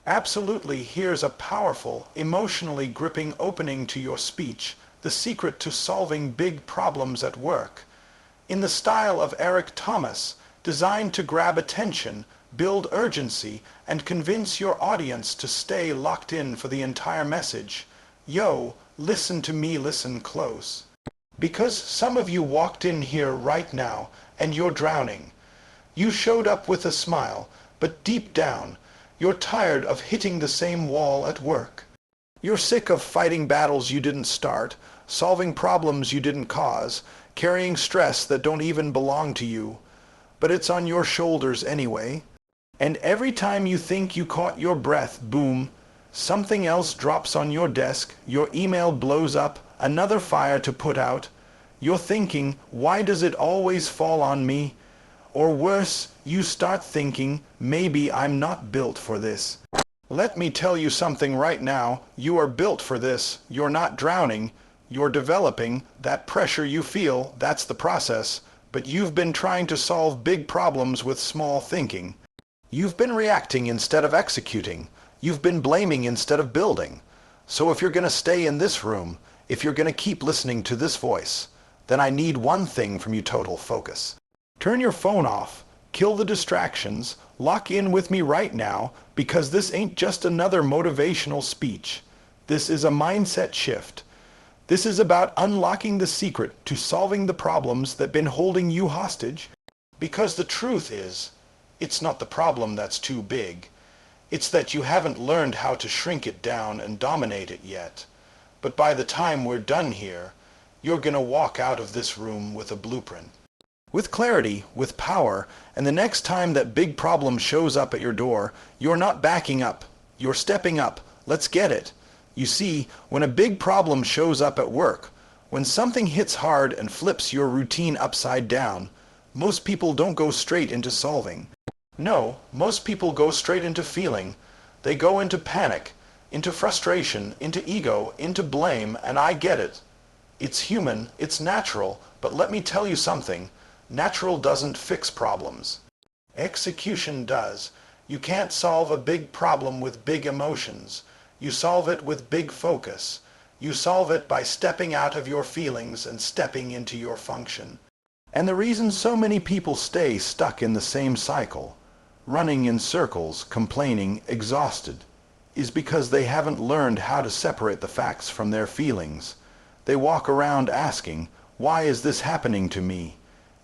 Absolutely, here's a powerful, emotionally gripping opening to your speech, the secret to solving big problems at work. In the style of Eric Thomas, designed to grab attention, build urgency, and convince your audience to stay locked in for the entire message. Yo, listen to me, listen close. Because some of you walked in here right now, and you're drowning. You showed up with a smile, but deep down, you're tired of hitting the same wall at work. You're sick of fighting battles you didn't start, solving problems you didn't cause, carrying stress that don't even belong to you. But it's on your shoulders anyway. And every time you think you caught your breath, boom, something else drops on your desk, your email blows up, another fire to put out. You're thinking, why does it always fall on me? Or worse, you start thinking, maybe I'm not built for this. Let me tell you something right now. You are built for this. You're not drowning. You're developing. That pressure you feel, that's the process. But you've been trying to solve big problems with small thinking. You've been reacting instead of executing. You've been blaming instead of building. So if you're going to stay in this room, if you're going to keep listening to this voice, then I need one thing from you: total focus. Turn your phone off, kill the distractions, lock in with me right now, because this ain't just another motivational speech. This is a mindset shift. This is about unlocking the secret to solving the problems that have been holding you hostage. Because the truth is, it's not the problem that's too big. It's that you haven't learned how to shrink it down and dominate it yet. But by the time we're done here, you're gonna walk out of this room with a blueprint. With clarity, with power, and the next time that big problem shows up at your door, you're not backing up, you're stepping up. Let's get it. You see, when a big problem shows up at work, when something hits hard and flips your routine upside down, most people don't go straight into solving. No, most people go straight into feeling. They go into panic, into frustration, into ego, into blame, and I get it. It's human, it's natural, but let me tell you something. Natural doesn't fix problems. Execution does. You can't solve a big problem with big emotions. You solve it with big focus. You solve it by stepping out of your feelings and stepping into your function. And the reason so many people stay stuck in the same cycle, running in circles, complaining, exhausted, is because they haven't learned how to separate the facts from their feelings. They walk around asking, why is this happening to me?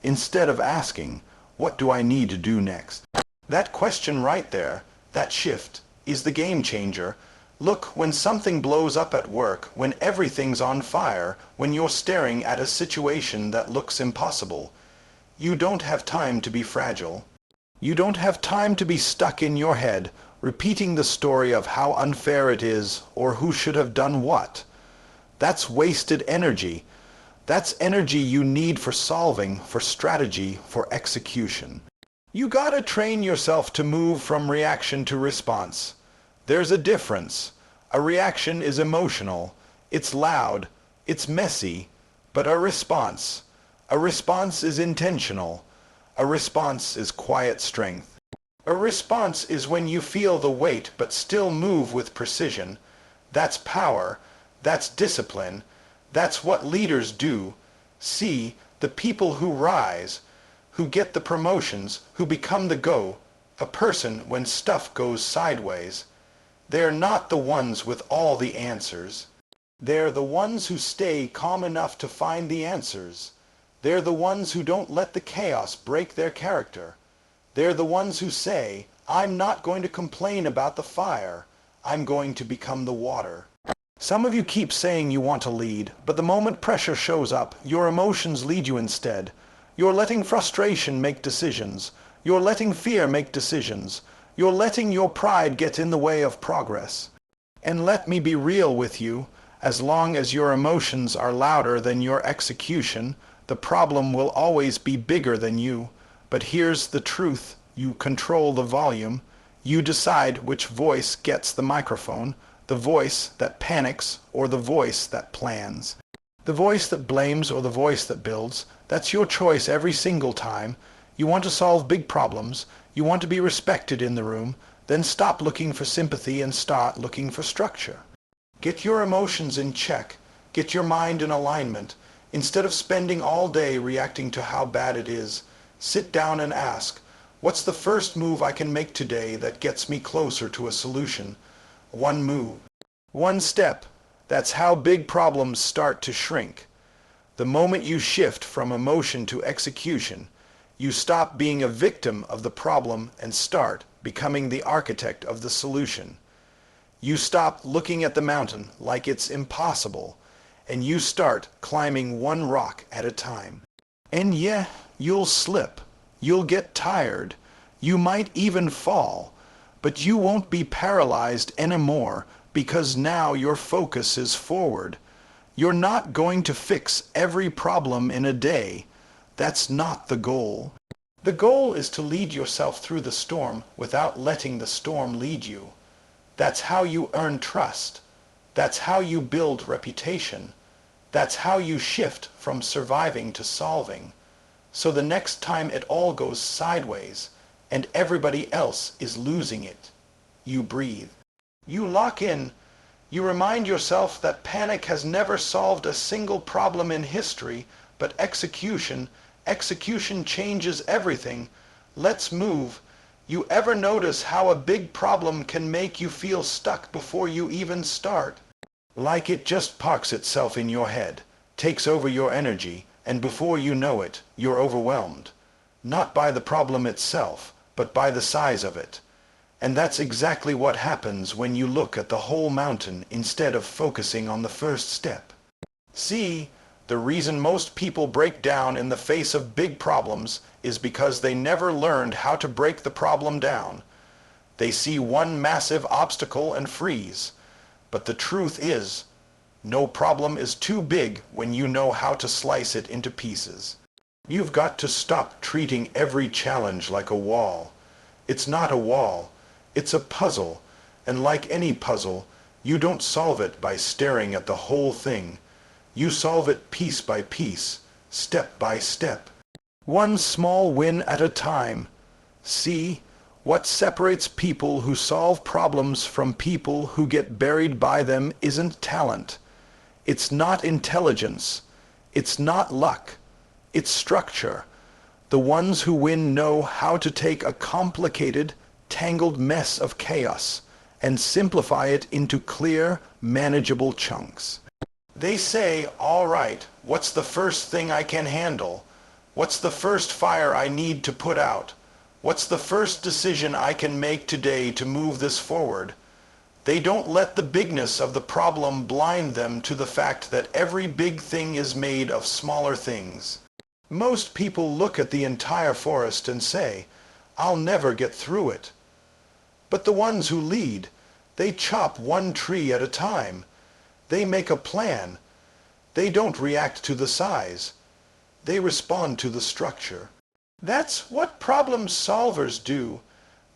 Instead of asking, what do I need to do next? That question right there, that shift, is the game changer. Look, when something blows up at work, when everything's on fire, when you're staring at a situation that looks impossible, you don't have time to be fragile. You don't have time to be stuck in your head, repeating the story of how unfair it is or who should have done what. That's wasted energy. That's energy you need for solving, for strategy, for execution. You gotta train yourself to move from reaction to response. There's a difference. A reaction is emotional. It's loud. It's messy. But a response is intentional. A response is quiet strength. A response is when you feel the weight but still move with precision. That's power. That's discipline. That's what leaders do. See, the people who rise, who get the promotions, who become the a person when stuff goes sideways. They're not the ones with all the answers. They're the ones who stay calm enough to find the answers. They're the ones who don't let the chaos break their character. They're the ones who say, I'm not going to complain about the fire. I'm going to become the water. Some of you keep saying you want to lead, but the moment pressure shows up, your emotions lead you instead. You're letting frustration make decisions. You're letting fear make decisions. You're letting your pride get in the way of progress. And let me be real with you, as long as your emotions are louder than your execution, the problem will always be bigger than you. But here's the truth. You control the volume. You decide which voice gets the microphone. The voice that panics or the voice that plans. The voice that blames or the voice that builds. That's your choice every single time. You want to solve big problems. You want to be respected in the room. Then Then stop looking for sympathy and start looking for structure. Get your emotions in check. Get your mind in alignment. Instead of spending all day reacting to how bad it is, sit down and ask, what's the first move I can make today that gets me closer to a solution? One move. One step. That's how big problems start to shrink. The moment you shift from emotion to execution, you stop being a victim of the problem and start becoming the architect of the solution. You stop looking at the mountain like it's impossible, and you start climbing one rock at a time. And yeah, you'll slip, you'll get tired, you might even fall, but you won't be paralyzed anymore because now your focus is forward. You're not going to fix every problem in a day. That's not the goal. The goal is to lead yourself through the storm without letting the storm lead you. That's how you earn trust. That's how you build reputation. That's how you shift from surviving to solving. So the next time it all goes sideways and everybody else is losing it, you breathe. You lock in. You remind yourself that panic has never solved a single problem in history, but execution changes everything. Let's move. You ever notice how a big problem can make you feel stuck before you even start? Like it just parks itself in your head, takes over your energy, and before you know it, you're overwhelmed. Not by the problem itself, but by the size of it. And that's exactly what happens when you look at the whole mountain instead of focusing on the first step. See, the reason most people break down in the face of big problems is because they never learned how to break the problem down. They see one massive obstacle and freeze. But the truth is, no problem is too big when you know how to slice it into pieces. You've got to stop treating every challenge like a wall. It's not a wall, it's a puzzle, and like any puzzle, you don't solve it by staring at the whole thing. You solve it piece by piece, step by step. One small win at a time. See? What separates people who solve problems from people who get buried by them isn't talent. It's not intelligence. It's not luck. It's structure. The ones who win know how to take a complicated, tangled mess of chaos and simplify it into clear, manageable chunks. They say, all right, what's the first thing I can handle? What's the first fire I need to put out? What's the first decision I can make today to move this forward? They don't let the bigness of the problem blind them to the fact that every big thing is made of smaller things. Most people look at the entire forest and say, I'll never get through it. But the ones who lead, they chop one tree at a time. They make a plan. They don't react to the size. They respond to the structure. That's what problem solvers do.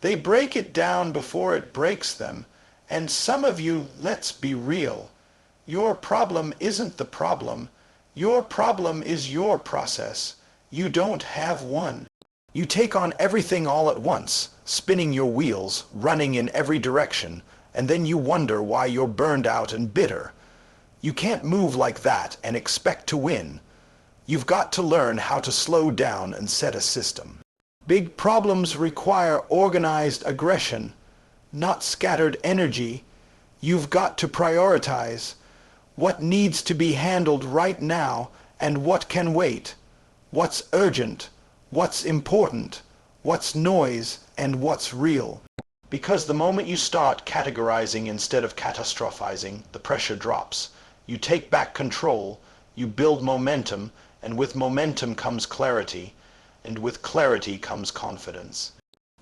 They break it down before it breaks them. And some of you, let's be real. Your problem isn't the problem. Your problem is your process. You don't have one. You take on everything all at once, spinning your wheels, running in every direction, and then you wonder why you're burned out and bitter. You can't move like that and expect to win. You've got to learn how to slow down and set a system. Big problems require organized aggression, not scattered energy. You've got to prioritize what needs to be handled right now and what can wait, what's urgent, what's important, what's noise, and what's real. Because the moment you start categorizing instead of catastrophizing, the pressure drops. You take back control, you build momentum, and with momentum comes clarity, and with clarity comes confidence.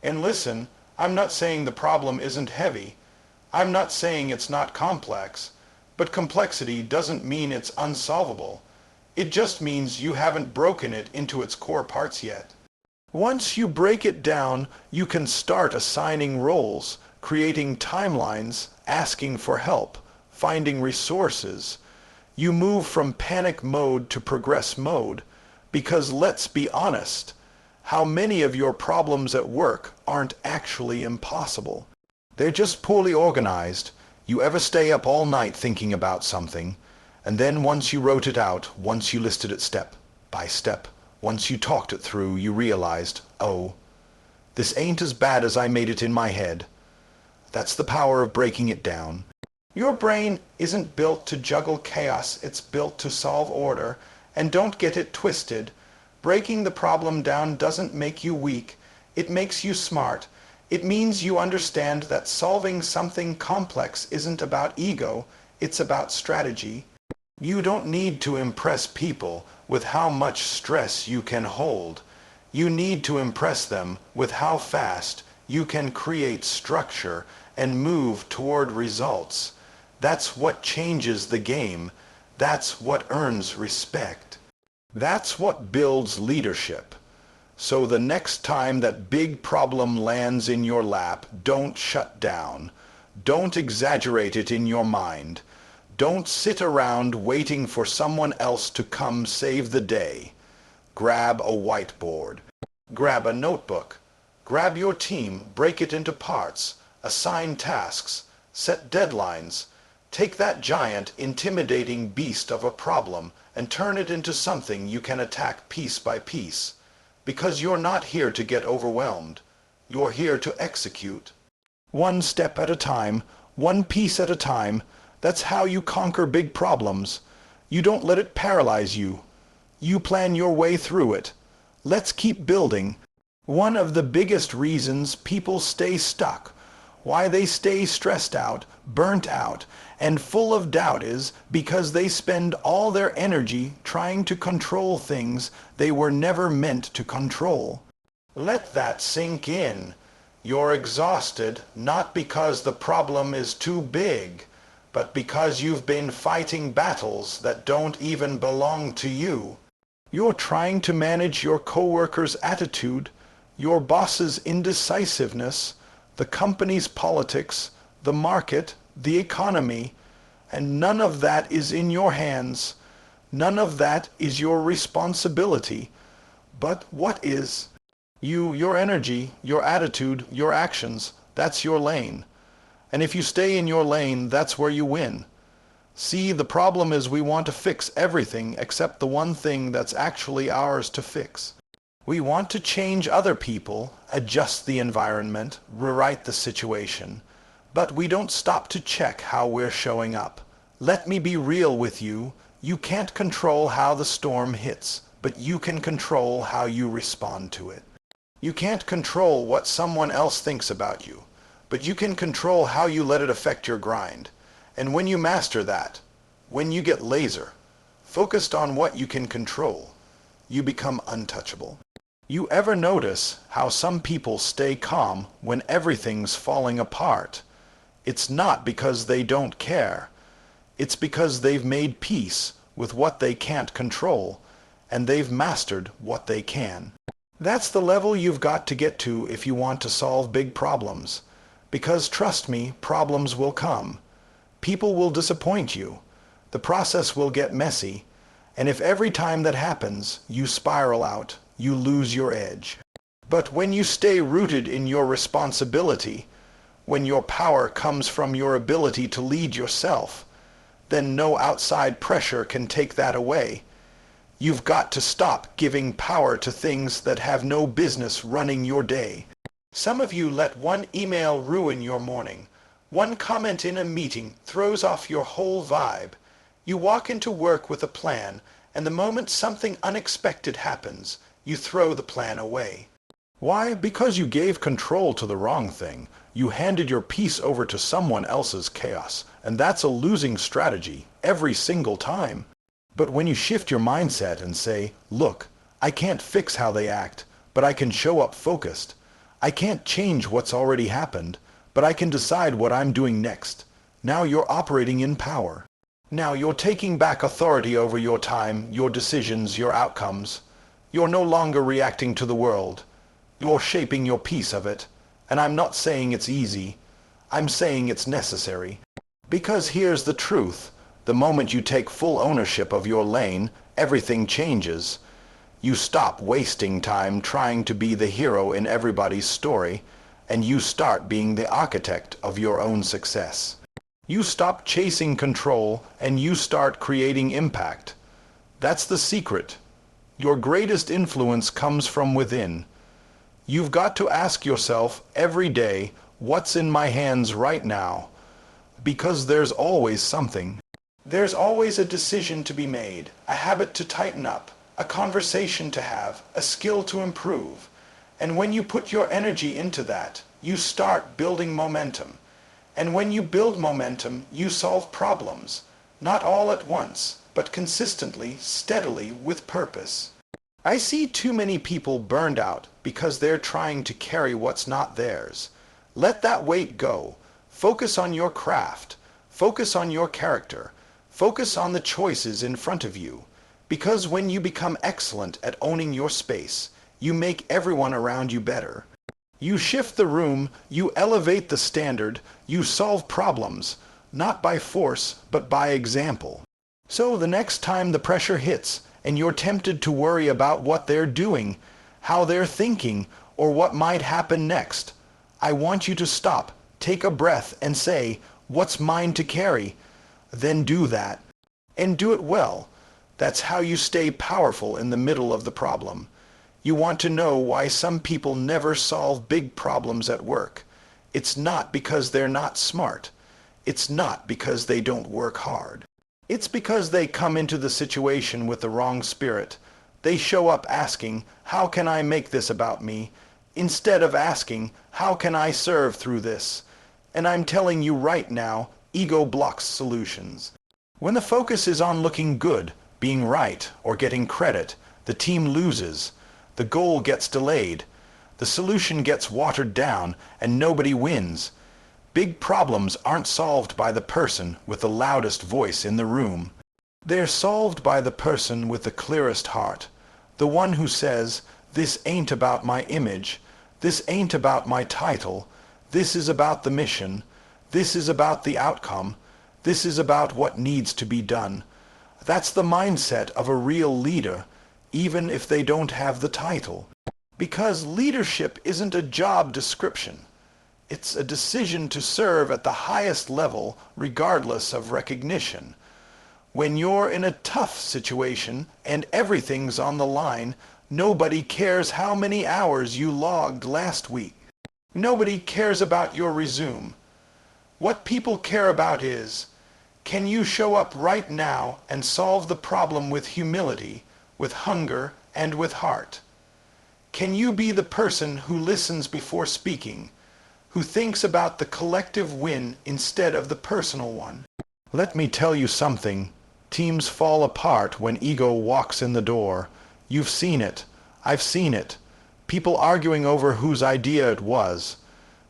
And listen, I'm not saying the problem isn't heavy. I'm not saying it's not complex. But complexity doesn't mean it's unsolvable. It just means you haven't broken it into its core parts yet. Once you break it down, you can start assigning roles, creating timelines, asking for help, finding resources. You move from panic mode to progress mode, because let's be honest, how many of your problems at work aren't actually impossible? They're just poorly organized. You ever stay up all night thinking about something, and then once you wrote it out, once you listed it step by step, once you talked it through, you realized, oh, this ain't as bad as I made it in my head. That's the power of breaking it down. Your brain isn't built to juggle chaos, it's built to solve order. And don't get it twisted. Breaking the problem down doesn't make you weak, it makes you smart. It means you understand that solving something complex isn't about ego, it's about strategy. You don't need to impress people with how much stress you can hold. You need to impress them with how fast you can create structure and move toward results. That's what changes the game. That's what earns respect. That's what builds leadership. So the next time that big problem lands in your lap, don't shut down. Don't exaggerate it in your mind. Don't sit around waiting for someone else to come save the day. Grab a whiteboard. Grab a notebook. Grab your team, break it into parts, assign tasks, set deadlines. Take that giant, intimidating beast of a problem and turn it into something you can attack piece by piece. Because you're not here to get overwhelmed. You're here to execute. One step at a time, one piece at a time. That's how you conquer big problems. You don't let it paralyze you. You plan your way through it. Let's keep building. One of the biggest reasons people stay stuck, why they stay stressed out, burnt out, and full of doubt is because they spend all their energy trying to control things they were never meant to control. Let that sink in. You're exhausted not because the problem is too big, but because you've been fighting battles that don't even belong to you. You're trying to manage your coworker's attitude, your boss's indecisiveness, the company's politics, the market, the economy, and none of that is in your hands. None of that is your responsibility. But what is? You, your energy, your attitude, your actions, that's your lane. And if you stay in your lane, that's where you win. See, the problem is we want to fix everything except the one thing that's actually ours to fix. We want to change other people, adjust the environment, rewrite the situation. But we don't stop to check how we're showing up. Let me be real with you. You can't control how the storm hits, but you can control how you respond to it. You can't control what someone else thinks about you, but you can control how you let it affect your grind. And when you master that, when you get laser, focused on what you can control, you become untouchable. You ever notice how some people stay calm when everything's falling apart? It's not because they don't care. It's because they've made peace with what they can't control, and they've mastered what they can. That's the level you've got to get to if you want to solve big problems. Because trust me, problems will come. People will disappoint you. The process will get messy. And if every time that happens, you spiral out, you lose your edge. But when you stay rooted in your responsibility, when your power comes from your ability to lead yourself, then no outside pressure can take that away. You've got to stop giving power to things that have no business running your day. Some of you let one email ruin your morning. One comment in a meeting throws off your whole vibe. You walk into work with a plan, and the moment something unexpected happens, you throw the plan away. Why? Because you gave control to the wrong thing. You handed your peace over to someone else's chaos, and that's a losing strategy every single time. But when you shift your mindset and say, look, I can't fix how they act, but I can show up focused. I can't change what's already happened, but I can decide what I'm doing next. Now you're operating in power. Now you're taking back authority over your time, your decisions, your outcomes. You're no longer reacting to the world. You're shaping your piece of it. And I'm not saying it's easy. I'm saying it's necessary. Because here's the truth. The moment you take full ownership of your lane, everything changes. You stop wasting time trying to be the hero in everybody's story, and you start being the architect of your own success. You stop chasing control and you start creating impact. That's the secret. Your greatest influence comes from within. You've got to ask yourself every day, what's in my hands right now? Because there's always something. There's always a decision to be made, a habit to tighten up, a conversation to have, a skill to improve. And when you put your energy into that, you start building momentum. And when you build momentum, you solve problems, not all at once, but consistently, steadily, with purpose. I see too many people burned out because they're trying to carry what's not theirs. Let that weight go. Focus on your craft. Focus on your character. Focus on the choices in front of you. Because when you become excellent at owning your space, you make everyone around you better. You shift the room, you elevate the standard, you solve problems, not by force, but by example. So the next time the pressure hits, and you're tempted to worry about what they're doing, how they're thinking, or what might happen next, I want you to stop, take a breath, and say, what's mine to carry? Then do that. And do it well. That's how you stay powerful in the middle of the problem. You want to know why some people never solve big problems at work. It's not because they're not smart. It's not because they don't work hard. It's because they come into the situation with the wrong spirit. They show up asking, how can I make this about me? Instead of asking, how can I serve through this? And I'm telling you right now, ego blocks solutions. When the focus is on looking good, being right, or getting credit, the team loses. The goal gets delayed. The solution gets watered down, and nobody wins. Big problems aren't solved by the person with the loudest voice in the room. They're solved by the person with the clearest heart. The one who says, this ain't about my image. This ain't about my title. This is about the mission. This is about the outcome. This is about what needs to be done. That's the mindset of a real leader, even if they don't have the title. Because leadership isn't a job description. It's a decision to serve at the highest level, regardless of recognition. When you're in a tough situation and everything's on the line, nobody cares how many hours you logged last week. Nobody cares about your resume. What people care about is, can you show up right now and solve the problem with humility, with hunger, and with heart? Can you be the person who listens before speaking, who thinks about the collective win instead of the personal one? Let me tell you something. Teams fall apart when ego walks in the door. You've seen it. I've seen it. People arguing over whose idea it was.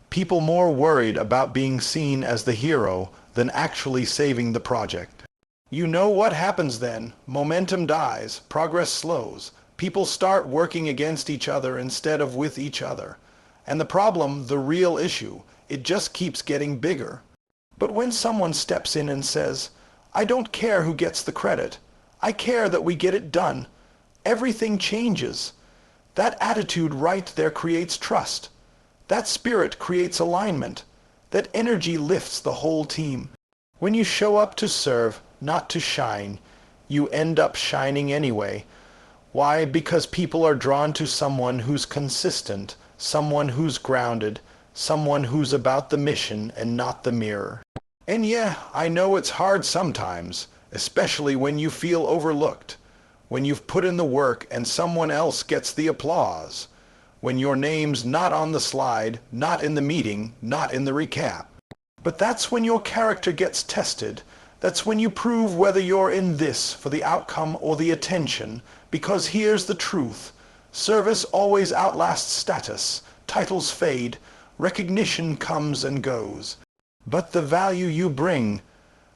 People more worried about being seen as the hero than actually saving the project. You know what happens then? Momentum dies, progress slows. People start working against each other instead of with each other. And the problem, the real issue, it just keeps getting bigger. But when someone steps in and says, I don't care who gets the credit. I care that we get it done. Everything changes. That attitude right there creates trust. That spirit creates alignment. That energy lifts the whole team. When you show up to serve, not to shine, you end up shining anyway. Why? Because people are drawn to someone who's consistent, someone who's grounded, someone who's about the mission and not the mirror. And yeah, I know it's hard sometimes, especially when you feel overlooked, when you've put in the work and someone else gets the applause, when your name's not on the slide, not in the meeting, not in the recap. But that's when your character gets tested. That's when you prove whether you're in this for the outcome or the attention, because here's the truth. Service always outlasts status, titles fade, recognition comes and goes. But the value you bring,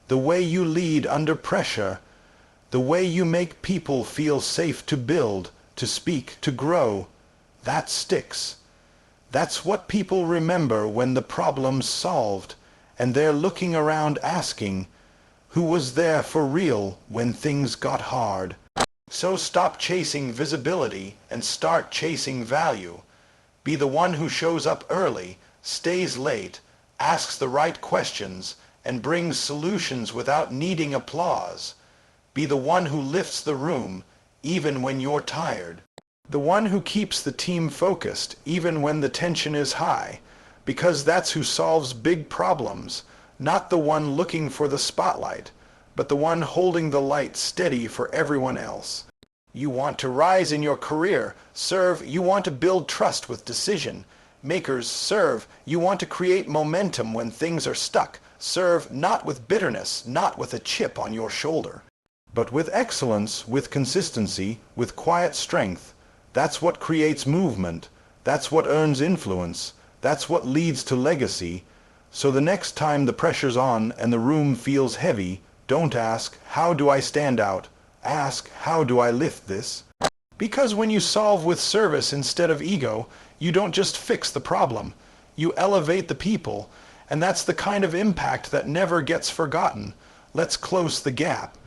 the way you lead under pressure, the way you make people feel safe to build, to speak, to grow, that sticks. That's what people remember when the problem's solved, and they're looking around asking, who was there for real when things got hard? So stop chasing visibility and start chasing value. Be the one who shows up early, stays late, asks the right questions, and brings solutions without needing applause. Be the one who lifts the room, even when you're tired. The one who keeps the team focused, even when the tension is high, because that's who solves big problems, not the one looking for the spotlight, but the one holding the light steady for everyone else. You want to rise in your career, serve. You want to build trust with decision makers, serve. You want to create momentum when things are stuck, serve, not with bitterness, not with a chip on your shoulder, but with excellence, with consistency, with quiet strength. That's what creates movement. That's what earns influence. That's what leads to legacy. So the next time the pressure's on and the room feels heavy, don't ask, how do I stand out? Ask, how do I lift this? Because when you solve with service instead of ego, you don't just fix the problem. You elevate the people, and that's the kind of impact that never gets forgotten. Let's close the gap.